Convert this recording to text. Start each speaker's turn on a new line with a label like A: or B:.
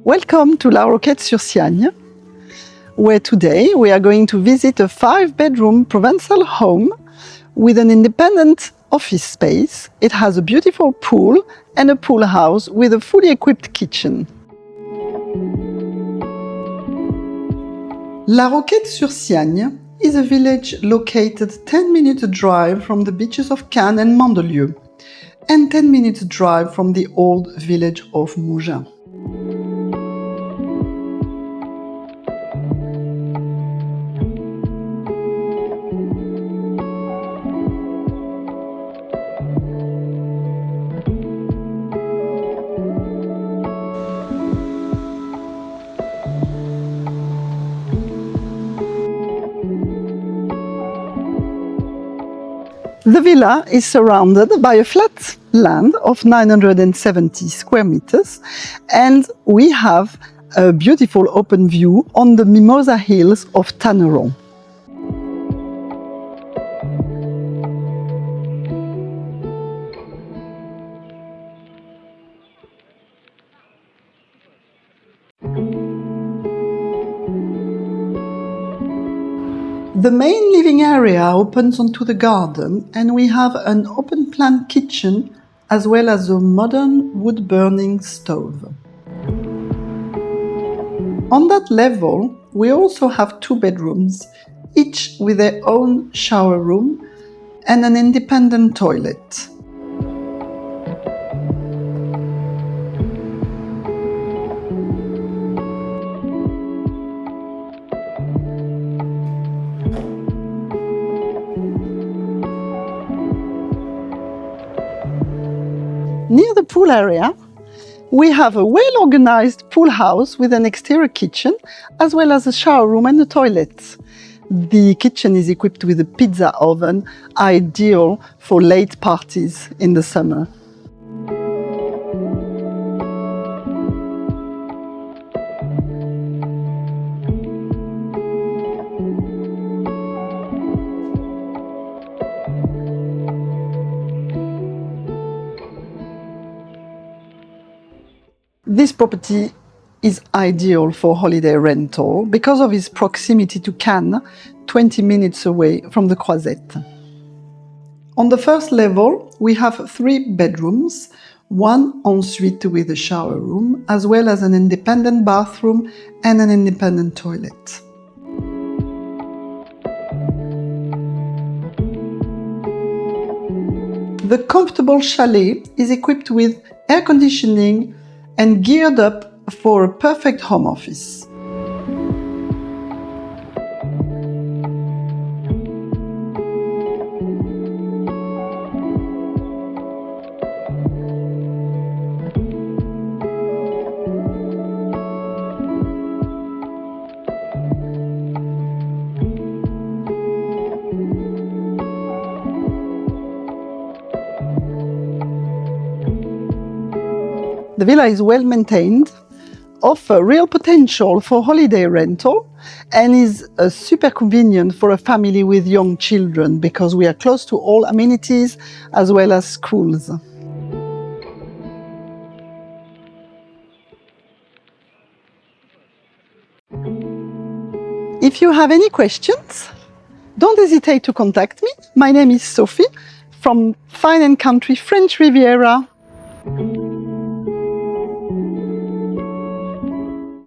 A: Welcome to La Roquette-sur-Siagne, where today we are going to visit a 5-bedroom Provençal home with an independent office space. It has a beautiful pool and a pool house with a fully equipped kitchen. La Roquette-sur-Siagne is a village located 10 minutes drive from the beaches of Cannes and Mandelieu, and 10 minutes drive from the old village of Mougins. The villa is surrounded by a flat land of 970 square meters, and we have a beautiful open view on the mimosa hills of Tanneron. The main living area opens onto the garden, and we have an open-plan kitchen as well as a modern wood-burning stove. On that level, we also have 2 bedrooms, each with their own shower room and an independent toilet. Near the pool area, we have a well-organized pool house with an exterior kitchen, as well as a shower room and a toilet. The kitchen is equipped with a pizza oven, ideal for late parties in the summer. This property is ideal for holiday rental because of its proximity to Cannes, 20 minutes away from the Croisette. On the first level, we have 3 bedrooms, 1 ensuite with a shower room, as well as an independent bathroom and an independent toilet. The comfortable chalet is equipped with air conditioning and geared up for a perfect home office. The villa is well maintained, offers real potential for holiday rental, and is super convenient for a family with young children because we are close to all amenities as well as schools. If you have any questions, don't hesitate to contact me. My name is Sophie from Fine & Country French Riviera.